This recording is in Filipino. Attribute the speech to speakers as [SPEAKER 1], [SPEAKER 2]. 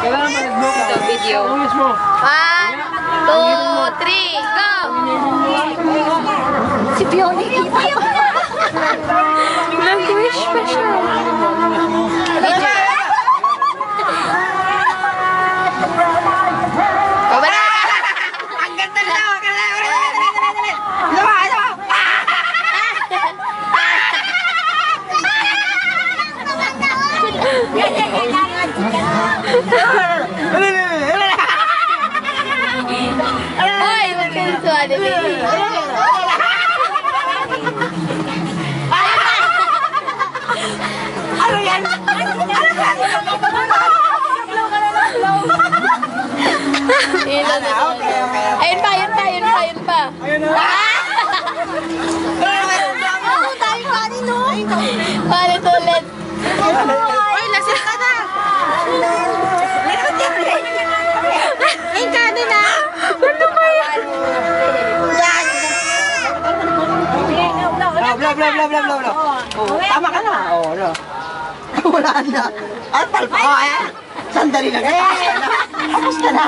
[SPEAKER 1] Ito, video. 1, 2, 3, go! Si Bioni. Nag-wish pa siya. Hoy, magkantuwa na baby. Ano yan? Ayun pa, ayun pa, ayun pa, ayun pa. Ayun na. Tayo kanin, no? Palit ulit. Hoy, lasing ka na. Ayun kanin, ha? Ano ba yan?
[SPEAKER 2] Tama ka na. Oo, no. Wala na. Ay, palpa ka, eh. Sandali na. Tapos ka na.